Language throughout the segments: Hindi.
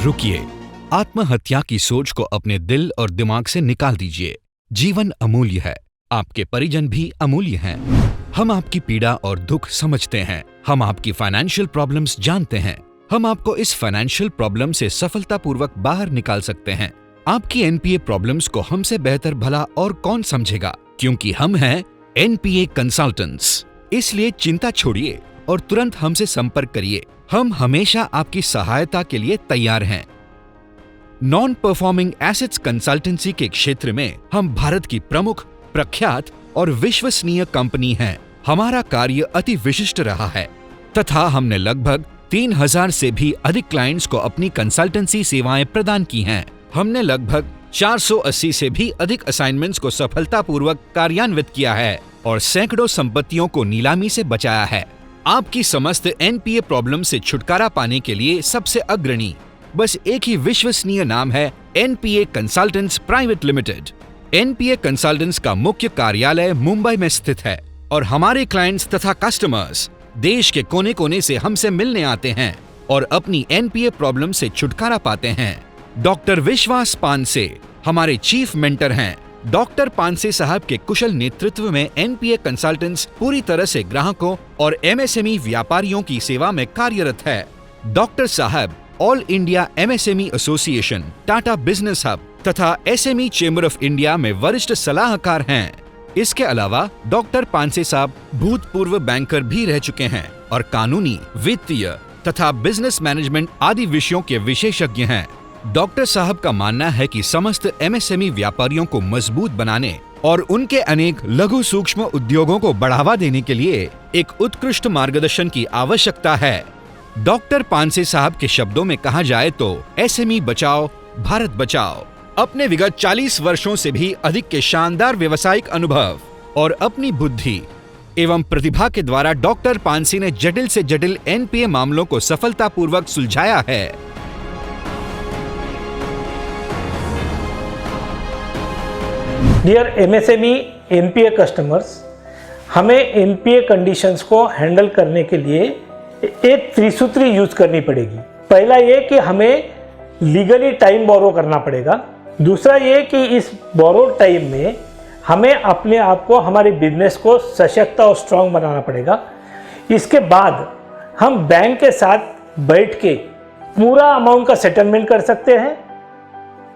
रुकिए, आत्महत्या की सोच को अपने दिल और दिमाग से निकाल दीजिए। जीवन अमूल्य है, आपके परिजन भी अमूल्य हैं। हम आपकी पीड़ा और दुख समझते हैं। हम आपकी फाइनेंशियल प्रॉब्लम्स जानते हैं। हम आपको इस फाइनेंशियल प्रॉब्लम से सफलतापूर्वक बाहर निकाल सकते हैं। आपकी एनपीए प्रॉब्लम्स को हमसे बेहतर भला और कौन समझेगा, क्योंकि हम हैं एनपीए कंसल्टेंट्स। इसलिए चिंता छोड़िए और तुरंत हमसे संपर्क करिए। हम हमेशा आपकी सहायता के लिए तैयार हैं। नॉन परफॉर्मिंग एसेट्स कंसल्टेंसी के क्षेत्र में हम भारत की प्रमुख, प्रख्यात और विश्वसनीय कंपनी हैं। हमारा कार्य अति विशिष्ट रहा है तथा हमने लगभग 3000 से भी अधिक क्लाइंट्स को अपनी कंसल्टेंसी सेवाएं प्रदान की हैं। हमने लगभग 480 से भी अधिक असाइनमेंट्स को सफलतापूर्वक कार्यान्वित किया है और सैकड़ों संपत्तियों को नीलामी से बचाया है। आपकी समस्त एनपीए प्रॉब्लम से छुटकारा पाने के लिए सबसे अग्रणी बस एक ही विश्वसनीय नाम है NPA consultants private limited. NPA consultants का मुख्य कार्यालय मुंबई में स्थित है और हमारे क्लाइंट्स तथा कस्टमर्स देश के कोने कोने से हमसे मिलने आते हैं और अपनी एनपीए प्रॉब्लम से छुटकारा पाते हैं। डॉक्टर विश्वास पानसे हमारे चीफ मेंटर हैं। डॉक्टर पानसे साहब के कुशल नेतृत्व में एनपीए कंसल्टेंट्स पूरी तरह से ग्राहकों और एमएसएमई व्यापारियों की सेवा में कार्यरत है। डॉक्टर साहब all India MSME association, Tata business hub तथा एसएमई चेंबर ऑफ इंडिया में वरिष्ठ सलाहकार हैं। इसके अलावा डॉक्टर पानसे साहब भूतपूर्व बैंकर भी रह चुके हैं और कानूनी, वित्तीय तथा बिजनेस मैनेजमेंट आदि विषयों के विशेषज्ञ हैं। डॉक्टर साहब का मानना है कि समस्त एमएसएमई व्यापारियों को मजबूत बनाने और उनके अनेक लघु सूक्ष्म उद्योगों को बढ़ावा देने के लिए एक उत्कृष्ट मार्गदर्शन की आवश्यकता है। डॉक्टर पानसे साहब के शब्दों में कहा जाए तो एसएमई बचाओ, भारत बचाओ। अपने विगत 40 वर्षों से भी अधिक के शानदार व्यवसायिक अनुभव और अपनी बुद्धि एवं प्रतिभा के द्वारा डॉक्टर पानसे ने जटिल से जटिल एनपीए मामलों को सफलतापूर्वक सुलझाया है। डियर एमएसएमई एनपीए कस्टमर्स, हमें एनपीए कंडीशंस को हैंडल करने के लिए एक त्रिसूत्री यूज करनी पड़ेगी। पहला ये कि हमें लीगली टाइम बोरो करना पड़ेगा। दूसरा ये कि इस बोरो टाइम में हमें अपने आप को, हमारे बिजनेस को सशक्त और स्ट्रांग बनाना पड़ेगा। इसके बाद हम बैंक के साथ बैठ के पूरा अमाउंट का सेटलमेंट कर सकते हैं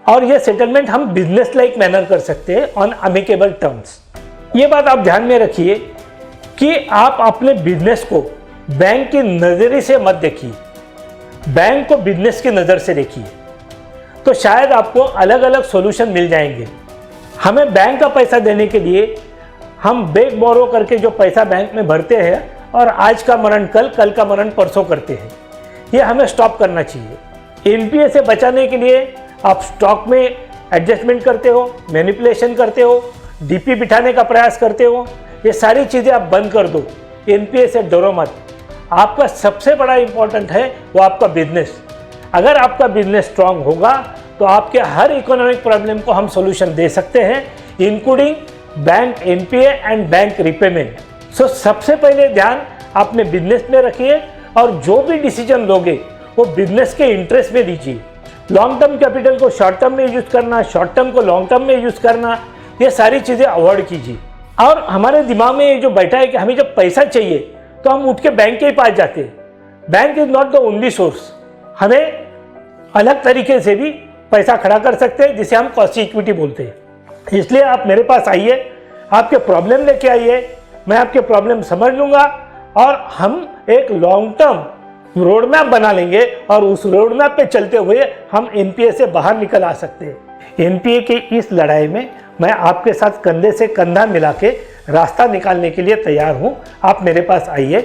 और ये सेटलमेंट हम बिजनेस लाइक मैनर कर सकते हैं ऑन अमिकेबल टर्म्स। ये बात आप ध्यान में रखिए कि आप अपने बिजनेस को बैंक की नज़रिए से मत देखिए, बैंक को बिजनेस की नज़र से देखिए, तो शायद आपको अलग अलग सॉल्यूशन मिल जाएंगे। हमें बैंक का पैसा देने के लिए हम बैंक बोरो करके जो पैसा बैंक में भरते हैं और आज का मरण कल, कल का मरण परसों करते हैं, ये हमें स्टॉप करना चाहिए। एनपीए से बचाने के लिए आप स्टॉक में एडजस्टमेंट करते हो, मैनिपुलेशन करते हो, डीपी बिठाने का प्रयास करते हो, ये सारी चीज़ें आप बंद कर दो। एनपीए से डरो मत। आपका सबसे बड़ा इंपॉर्टेंट है वो आपका बिजनेस। अगर आपका बिजनेस स्ट्रांग होगा तो आपके हर इकोनॉमिक प्रॉब्लम को हम सॉल्यूशन दे सकते हैं, including bank NPA and bank repayment. So सबसे पहले ध्यान अपने बिजनेस में रखिए और जो भी डिसीजन लोगे वो बिजनेस के इंटरेस्ट में लीजिए। लॉन्ग टर्म कैपिटल को शॉर्ट टर्म में यूज करना, शॉर्ट टर्म को लॉन्ग टर्म में यूज करना, ये सारी चीज़ें अवॉइड कीजिए। और हमारे दिमाग में ये जो बैठा है कि हमें जब पैसा चाहिए तो हम उठ के बैंक के ही पास जाते हैं। Bank is not the only source. हमें अलग तरीके से भी पैसा खड़ा कर सकते हैं जिसे हम कॉस्ट इक्विटी बोलते हैं। इसलिए आप मेरे पास आइए, आपके प्रॉब्लम लेके आइए, मैं आपके प्रॉब्लम समझ लूँगा और हम एक लॉन्ग टर्म रोड मैप बना लेंगे और उस रोड मैप पे चलते हुए हम एनपीए से बाहर निकल आ सकते हैं। एनपीए की इस लड़ाई में मैं आपके साथ कंधे से कंधा मिला के रास्ता निकालने के लिए तैयार हूं। आप मेरे पास आइए।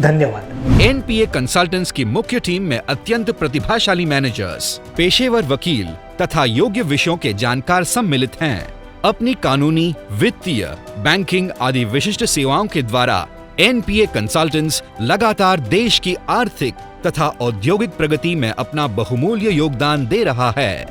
धन्यवाद। एनपीए कंसल्टेंट्स की मुख्य टीम में अत्यंत प्रतिभाशाली मैनेजर्स, पेशेवर वकील तथा योग्य विषयों के जानकार सम्मिलित हैं। अपनी कानूनी, वित्तीय, बैंकिंग आदि विशिष्ट सेवाओं के द्वारा एनपीए कंसल्टेंट्स लगातार देश की आर्थिक तथा औद्योगिक प्रगति में अपना बहुमूल्य योगदान दे रहा है।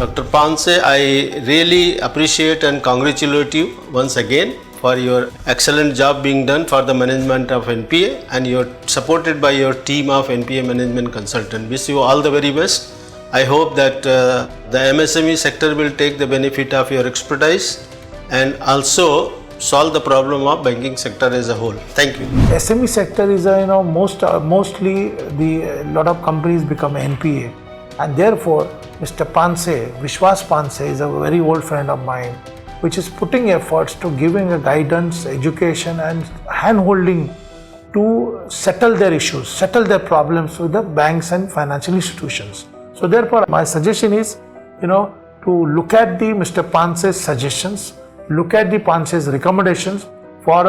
Dr. Panse, I really appreciate and congratulate you once again for your excellent job being done for the management of NPA, and you're supported by your team of NPA management consultant. Wish you all the very best. I hope that the MSME sector will take the benefit of your expertise and also solve the problem of banking sector as a whole. Thank you. SME sector is mostly a lot of companies become NPA, and therefore Mr. Panse, Vishwas Panse, is a very old friend of mine, which is putting efforts to giving a guidance, education and hand-holding to settle their issues, settle their problems with the banks and financial institutions. So therefore my suggestion is, to look at the Mr. Panse's suggestions, look at the Panse's recommendations for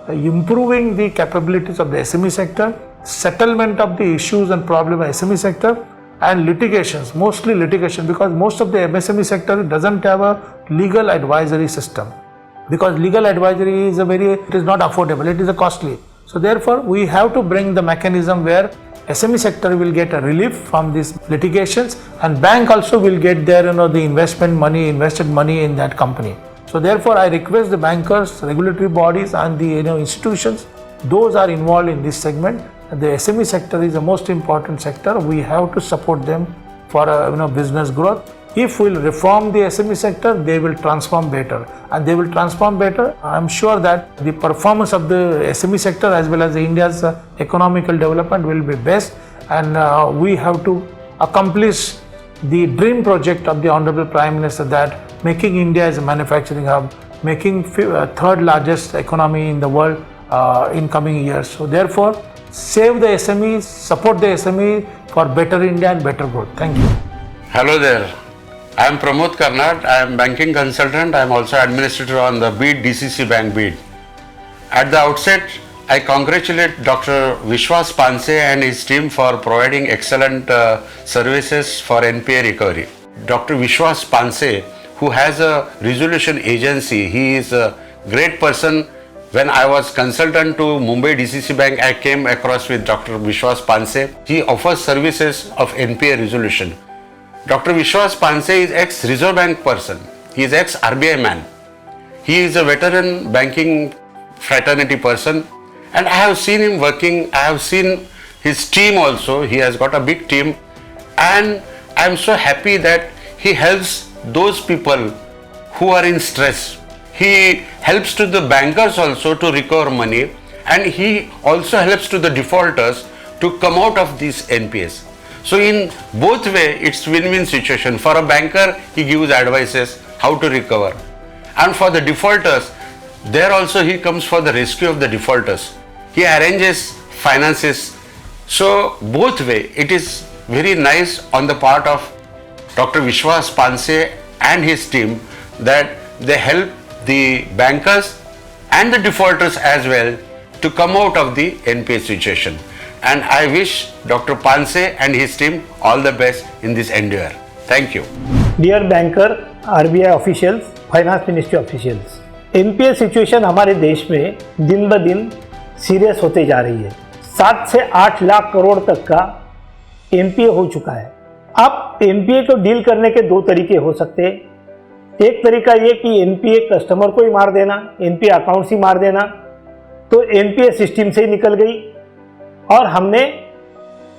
improving the capabilities of the SME sector, settlement of the issues and problems of SME sector, and litigations, mostly litigation, because most of the MSME sector doesn't have a legal advisory system, because legal advisory is it is not affordable, it is costly. So therefore we have to bring the mechanism where SME sector will get a relief from these litigations, and bank also will get their the invested money in that company. So therefore I request the bankers, regulatory bodies and the institutions, those are involved in this segment. The SME sector is the most important sector. We have to support them for business growth. If we will reform the SME sector, they will transform better, and they will transform better. I am sure that the performance of the SME sector as well as India's economical development will be best, and we have to accomplish the dream project of the Honorable Prime Minister, that making India as a manufacturing hub, making third largest economy in the world in coming years. So therefore, save the SMEs, support the SME for better India and better growth. Thank you. Hello there. I am Pramod Karnad. I am banking consultant. I am also administrator on the BEAD DCC Bank BEAD. At the outset, I congratulate Dr. Vishwas Panse and his team for providing excellent services for NPA recovery. Dr. Vishwas Panse, who has a resolution agency, he is a great person. When I was consultant to Mumbai DCC Bank, I came across with Dr. Vishwas Panse. He offers services of NPA resolution. Dr. Vishwas Panse is ex-Reserve Bank person. He is ex-RBI man. He is a veteran banking fraternity person, and I have seen him working. I have seen his team also. He has got a big team, and I am so happy that he helps those people who are in stress. He helps to the bankers also to recover money, and he also helps to the defaulters to come out of these NPAs. So in both way, it's win-win situation. For a banker, he gives advices how to recover, and for the defaulters, there also he comes for the rescue of the defaulters. He arranges finances. So both way, it is very nice on the part of Dr. Vishwas Panse and his team that they help the bankers and the defaulters as well to come out of the NPA situation. And I wish Dr. Panse and his team all the best in this endeavor. Thank you. Dear banker, RBI officials, finance ministry officials, NPA situation हमारे देश में दिन ब दिन सीरियस होते जा रही है। 7 से 8 लाख करोड़ तक का एनपीए हो चुका है। अब एनपीए को डील करने के 2 तरीके हो सकते हैं। एक तरीका ये कि एनपीए कस्टमर को ही मार देना, एनपीए अकाउंट ही मार देना, तो एनपीए सिस्टम से ही निकल गई और हमने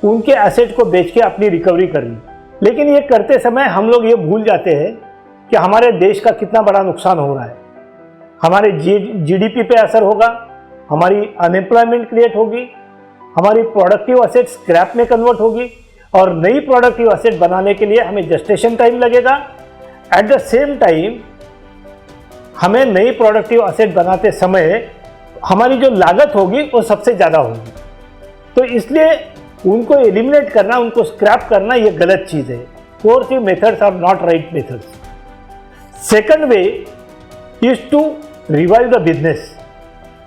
उनके एसेट को बेच के अपनी रिकवरी कर ली। लेकिन ये करते समय हम लोग ये भूल जाते हैं कि हमारे देश का कितना बड़ा नुकसान हो रहा है। हमारे जीडीपी पे असर होगा, हमारी अनएम्प्लॉयमेंट क्रिएट होगी, हमारी प्रोडक्टिव असेट स्क्रैप में कन्वर्ट होगी और नई प्रोडक्टिव असेट बनाने के लिए हमें जस्टेशन टाइम लगेगा। एट द सेम टाइम हमें नई प्रोडक्टिव असेट बनाते समय हमारी जो लागत होगी वो सबसे ज़्यादा होगी। तो इसलिए उनको एलिमिनेट करना, उनको स्क्रैप करना ये गलत चीज़ है। Coercive methods are not right methods. Second way is to revive the business.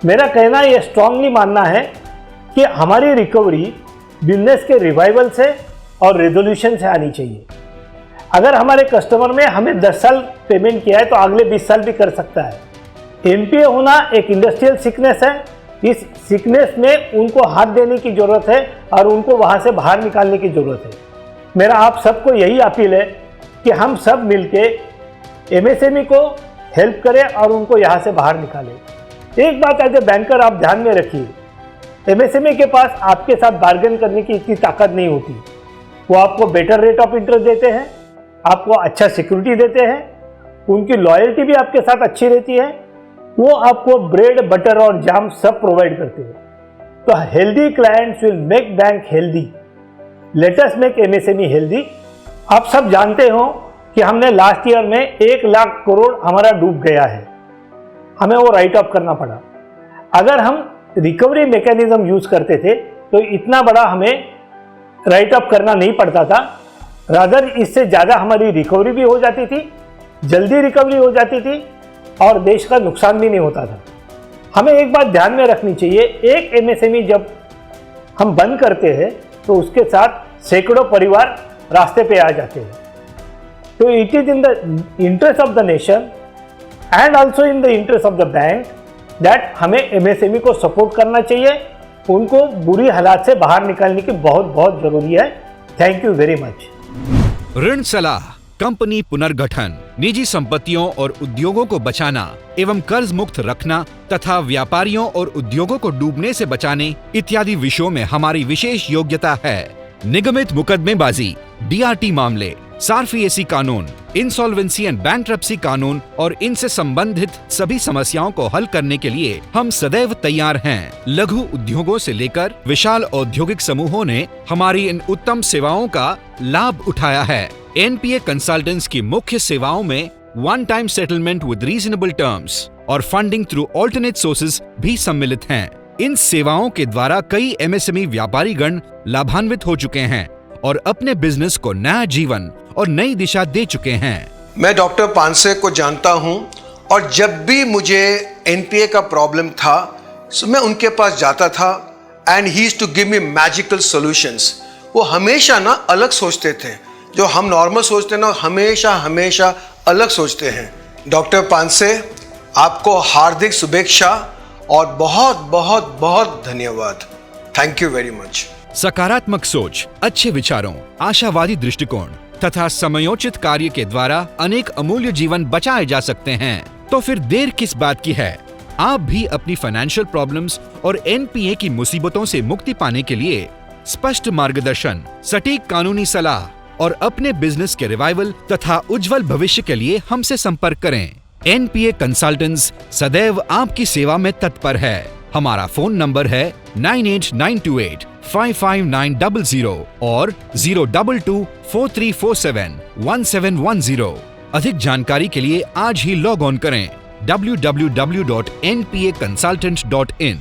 मेरा कहना ये स्ट्रांगली मानना है कि हमारी रिकवरी बिजनेस के रिवाइवल से और रेजोल्यूशन से आनी चाहिए। अगर हमारे कस्टमर में हमें 10 साल पेमेंट किया है तो अगले 20 साल भी कर सकता है। एनपीए होना एक इंडस्ट्रियल सिकनेस है। इस सिकनेस में उनको हाथ देने की ज़रूरत है और उनको वहाँ से बाहर निकालने की ज़रूरत है। मेरा आप सबको यही अपील है कि हम सब मिलके एमएसएमई को हेल्प करें और उनको यहाँ से बाहर निकालें। एक बात एज ए बैंकर आप ध्यान में रखिए, एमएसएमई के पास आपके साथ बार्गेन करने की इतनी ताकत नहीं होती। वो आपको बेटर रेट ऑफ इंटरेस्ट देते हैं, आपको अच्छा सिक्योरिटी देते हैं, उनकी लॉयल्टी भी आपके साथ अच्छी रहती है, वो आपको ब्रेड बटर और जाम सब प्रोवाइड करते हैं। तो healthy clients will make bank healthy, let us make MSME healthy. आप सब जानते हो कि हमने लास्ट ईयर में 1 लाख करोड़ हमारा डूब गया है, हमें वो राइट ऑफ करना पड़ा। अगर हम रिकवरी मैकेनिज्म यूज करते थे तो इतना बड़ा हमें राइट ऑफ करना नहीं पड़ता था, रादर इससे ज़्यादा हमारी रिकवरी भी हो जाती थी, जल्दी रिकवरी हो जाती थी और देश का नुकसान भी नहीं होता था। हमें एक बात ध्यान में रखनी चाहिए, एक एमएसएमई जब हम बंद करते हैं तो उसके साथ सैकड़ों परिवार रास्ते पे आ जाते हैं। तो it is in the interest of the nation and also in the interest of the bank that हमें एमएसएमई को सपोर्ट करना चाहिए, उनको बुरी हालात से बाहर निकालने की बहुत बहुत जरूरी है। Thank you very much. ऋण सलाह, कंपनी पुनर्गठन, निजी संपत्तियों और उद्योगों को बचाना एवं कर्ज मुक्त रखना तथा व्यापारियों और उद्योगों को डूबने से बचाने इत्यादि विषयों में हमारी विशेष योग्यता है। निगमित मुकदमेबाजी, डीआरटी मामले, सार्फिएसी कानून, इंसॉल्वेंसी एंड बैंक्रप्सी कानून और इनसे संबंधित सभी समस्याओं को हल करने के लिए हम सदैव तैयार हैं। लघु उद्योगों से लेकर विशाल औद्योगिक समूहों ने हमारी इन उत्तम सेवाओं का लाभ उठाया है। एनपीए कंसल्टेंट्स की मुख्य सेवाओं में one time settlement with reasonable terms और फंडिंग थ्रू ऑल्टरनेट सोर्सेज भी सम्मिलित हैं। इन सेवाओं के द्वारा कई एमएसएमई व्यापारीगण लाभान्वित हो चुके हैं और अपने बिजनेस को नया जीवन और नई दिशा दे चुके हैं। मैं डॉक्टर पानसे को जानता हूं और जब भी मुझे एनपीए का प्रॉब्लम था मैं उनके पास जाता था and he used to give me magical solutions. वो हमेशा ना अलग सोचते थे, जो हम नॉर्मल सोचते हैं ना हमेशा अलग सोचते हैं। डॉक्टर पानसे, आपको हार्दिक शुभेच्छा और बहुत बहुत बहुत धन्यवाद। Thank you very much. सकारात्मक सोच, अच्छे विचारों, आशावादी दृष्टिकोण तथा समयोचित कार्य के द्वारा अनेक अमूल्य जीवन बचाए जा सकते हैं। तो फिर देर किस बात की है? आप भी अपनी फाइनेंशियल प्रॉब्लम्स और एनपीए की मुसीबतों से मुक्ति पाने के लिए स्पष्ट मार्गदर्शन, सटीक कानूनी सलाह और अपने बिजनेस के रिवाइवल तथा उज्जवल भविष्य के लिए हमसे संपर्क करें। एनपीए कंसल्टेंट्स सदैव आपकी सेवा में तत्पर है। हमारा फोन नंबर है 9892855900 और 02243471710। अधिक जानकारी के लिए आज ही लॉग ऑन करें www.npaconsultant.in।